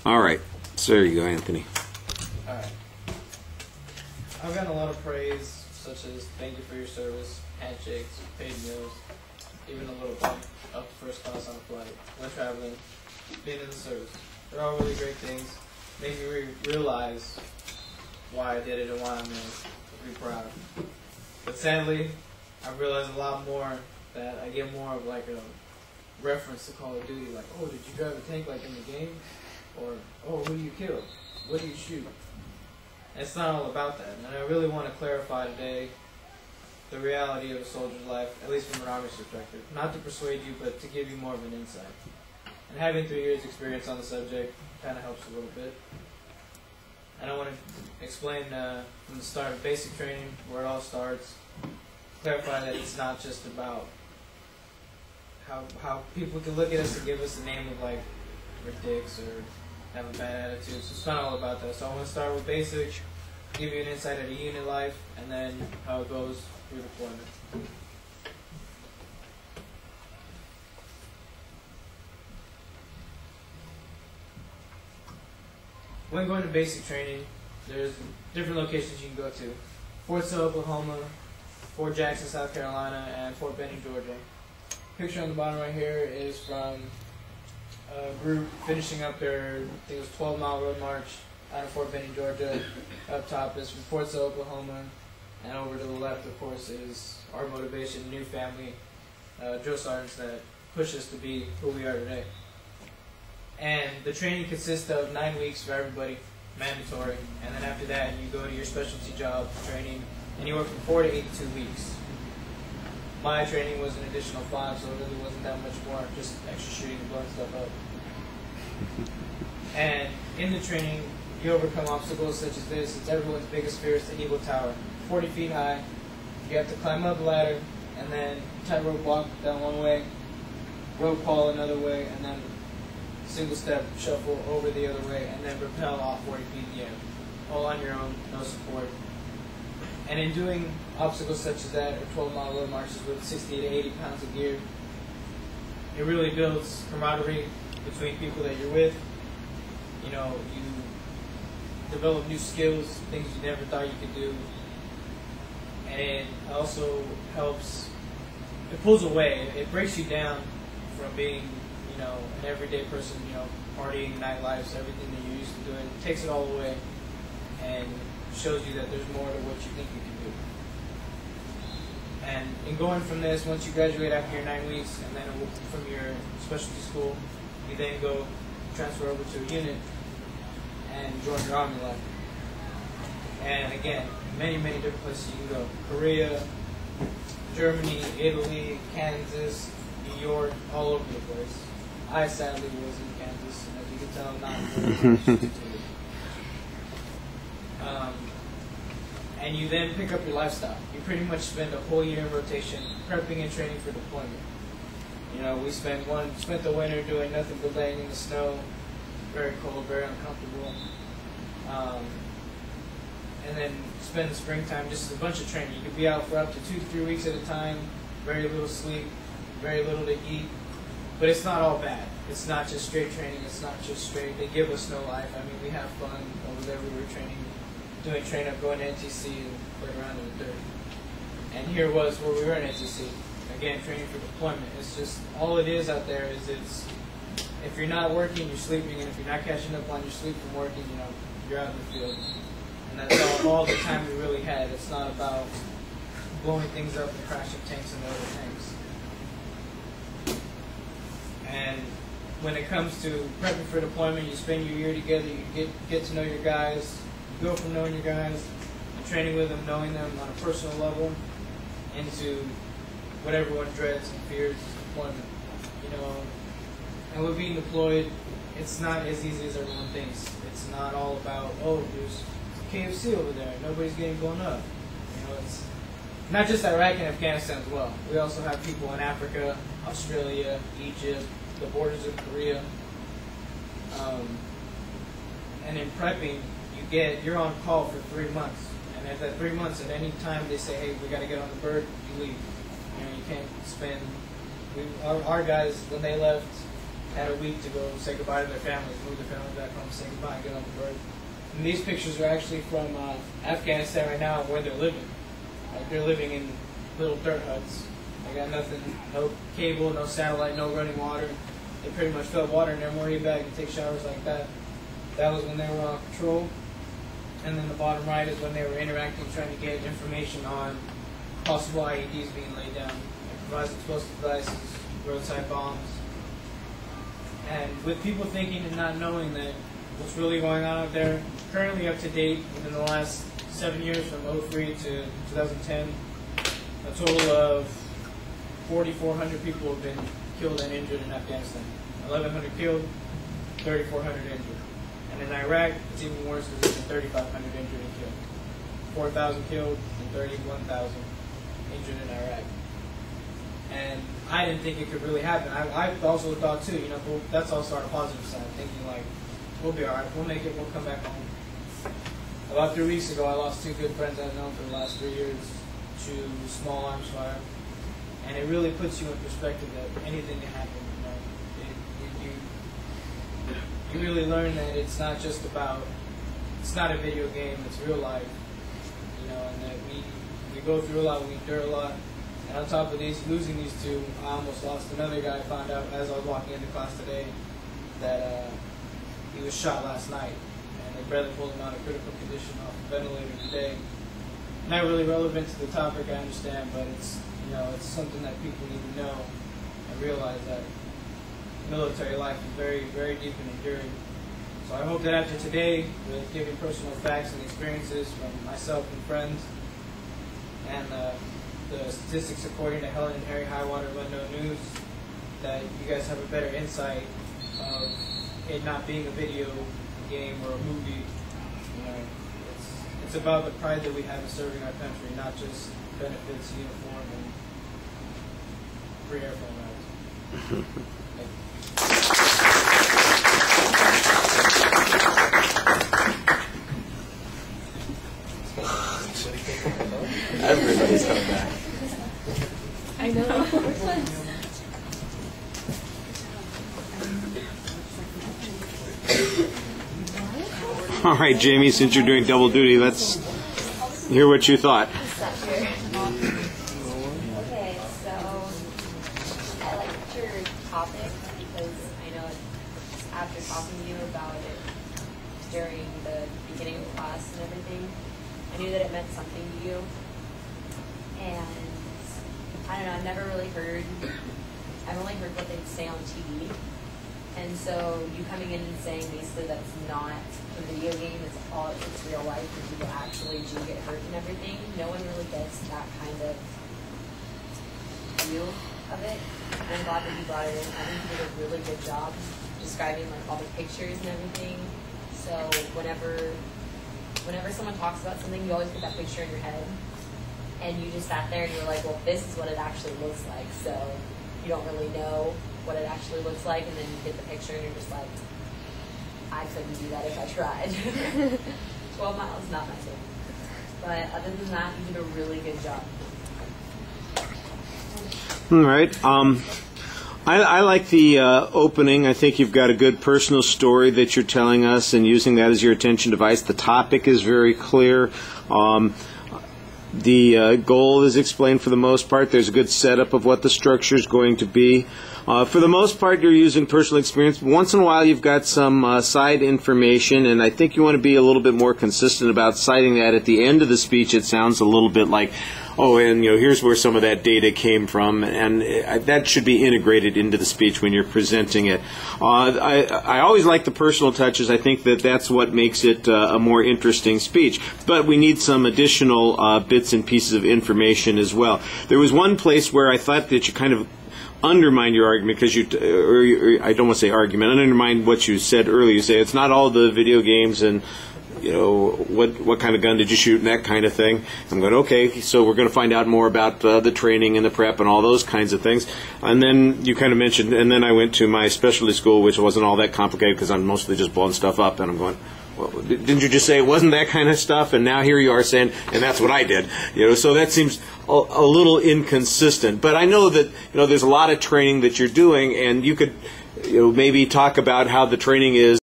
All right. So there you go, Anthony. Alright. I've gotten a lot of praise, such as thank you for your service, handshakes, paid meals, even a little bump up to first class on a flight, when traveling, being in the service. They're all really great things. Make me realize why I did it and why I'm be proud. But sadly, I realized a lot more that I get more of like a reference to Call of Duty, like, oh, did you drive a tank like in the game? Or, oh, who do you kill? What do you shoot? It's not all about that. And I really want to clarify today the reality of a soldier's life, at least from an Army's perspective. Not to persuade you, but to give you more of an insight. And having 3 years experience on the subject kind of helps a little bit. And I want to explain from the start of basic training, where it all starts, clarify that it's not just about how people can look at us and give us the name of like we're dicks or have a bad attitude. So it's not all about that. So I want to start with basic, give you an insight of the unit life, and then how it goes through deployment. When going to basic training, there's different locations you can go to. Fort Sill, Oklahoma, Fort Jackson, South Carolina, and Fort Benning, Georgia. Picture on the bottom right here is from a group finishing up their, I think it was 12-mile road march out of Fort Benning, Georgia. Up top is from Fort Sill, Oklahoma, and over to the left, of course, is our motivation, new family, drill sergeants that push us to be who we are today. And the training consists of 9 weeks for everybody, mandatory, and then after that you go to your specialty job training, anywhere from 4 to 82 weeks. My training was an additional 5, so it really wasn't that much more, just extra shooting and blowing stuff up. And in the training, you overcome obstacles such as this. It's everyone's biggest fear, is the Eagle Tower. 40 feet high, you have to climb up the ladder, and then tightrope walk down one way, rope haul another way, and then single step shuffle over the other way, and then rappel off 40 feet in the air. All on your own, no support. And in doing obstacles such as that, or 12-mile road marches with 60 to 80 pounds of gear, it really builds camaraderie between people that you're with. You know, you develop new skills, things you never thought you could do. And it also helps, it pulls away, it breaks you down from being, you know, an everyday person, you know, partying, nightlife, everything that you're used to doing. It takes it all away and shows you that there's more to what you think you can do. And in going from this, once you graduate after your 9 weeks, and then from your specialty school, you then go transfer over to a unit and join your Army life. And again, many, many different places you can go. Korea, Germany, Italy, Kansas, New York, all over the place. I sadly was in Kansas, and as you can tell, not very and you then pick up your lifestyle. You pretty much spend a whole year in rotation, prepping and training for deployment. You know, we spent the winter doing nothing but laying in the snow, very cold, very uncomfortable. And then spend the springtime just a bunch of training. You could be out for up to 2 to 3 weeks at a time, very little sleep, very little to eat. But it's not all bad. It's not just straight training. It's not just straight. They give us no life. I mean, we have fun over there. We were training, doing train-up, going to NTC and playing around in the dirt. And here was where we were in NTC. Again, training for deployment. It's just, all it is out there is it's, if you're not working, you're sleeping, and if you're not catching up on your sleep from working, you know, you're out in the field. And that's all the time we really had. It's not about blowing things up and crashing tanks and other tanks. And when it comes to prepping for deployment, you spend your year together, you get to know your guys, you go from knowing your guys and training with them, knowing them on a personal level, into what everyone dreads and fears, deployment. You know, and with being deployed, it's not as easy as everyone thinks. It's not all about, oh, there's KFC over there, nobody's getting blown up. You know, it's not just Iraq and Afghanistan as well. We also have people in Africa, Australia, Egypt, the borders of Korea. And in prepping, you're on call for 3 months. And at that 3 months, at any time they say, hey, we got to get on the bird, you leave. You know, you can't spend. Our guys, when they left had a week to go say goodbye to their families, move their families back home, say goodbye, and get on the bird. And these pictures are actually from Afghanistan right now, where they're living. Like, they're living in little dirt huts. They got nothing, no cable, no satellite, no running water. They pretty much fill water in their morning bag and take showers like that. That was when they were on patrol. And then the bottom right is when they were interacting, trying to get information on possible IEDs being laid down, improvised explosive devices, roadside bombs. And with people thinking and not knowing that what's really going on out there, currently up to date, within the last 7 years, from 03 to 2010, a total of 4,400 people have been killed and injured in Afghanistan. 1,100 killed, 3,400 injured. And in Iraq, it's even worse because there's 3,500 injured and killed. 4,000 killed and 31,000 injured in Iraq. And I didn't think it could really happen. I also thought too, but that's also our positive side, thinking like, we'll be alright, we'll make it, we'll come back home. About 3 weeks ago, I lost 2 good friends I've known for the last 3 years to small arms fire. And it really puts you in perspective that anything can happen. You really learn that it's not just about, it's not a video game, it's real life. And that we go through a lot, we endure a lot. And on top of losing these 2, I almost lost another guy. I found out as I was walking into class today that he was shot last night. And they barely pulled him out of critical condition off the ventilator today. Not really relevant to the topic, I understand, but it's it's something that people need to know and realize that military life is very, very deep and enduring. So I hope that after today, with giving personal facts and experiences from myself and friends, and the statistics according to Helen and Harry Highwater of Unknown News, that you guys have a better insight of it not being a video game or a movie. It's about the pride that we have in serving our country, not just benefits, uniform, and free airplane rides. Everybody's coming back. I know. All right, Jamie, since you're doing double duty, let's hear what you thought. Okay, so I liked your topic because I know after talking to you about it during the beginning of class and everything, I knew that it meant something to you. And I don't know, I've only heard what they'd say on TV. And so you coming in and saying basically that it's not a video game, it's real life, and people actually do get hurt and everything. No one really gets that kind of view of it. And I'm glad that you brought it in. I think you did a really good job describing all the pictures and everything. So whenever someone talks about something, you always get that picture in your head. And you just sat there and you were like, well, this is what it actually looks like. So you don't really know what it actually looks like, and then you get the picture and you're just like, I couldn't do that if I tried. 12 miles, not my thing. But other than that, you did a really good job. All right. I like the opening. I think you've got a good personal story that you're telling us and using that as your attention device. The topic is very clear. The goal is explained for the most part. There's a good setup of what the structure is going to be. For the most part, you're using personal experience. Once in a while, you've got some side information, and I think you want to be a little bit more consistent about citing that. At the end of the speech, it sounds a little bit like, oh, and here's where some of that data came from, and that should be integrated into the speech when you're presenting it. I always like the personal touches. I think that that's what makes it a more interesting speech. But we need some additional bits and pieces of information as well. There was one place where I thought that you kind of undermine your argument because I don't want to say argument, undermine what you said earlier. You say it's not all the video games and what kind of gun did you shoot and that kind of thing. I'm going, okay, so we're going to find out more about the training and the prep and all those kinds of things. And then you kind of mentioned, and then I went to my specialty school, which wasn't all that complicated because I'm mostly just blowing stuff up, and I'm going, well, didn't you just say it wasn't that kind of stuff? And now here you are saying, and that's what I did. So that seems a little inconsistent. But I know that there's a lot of training that you're doing, and you could maybe talk about how the training is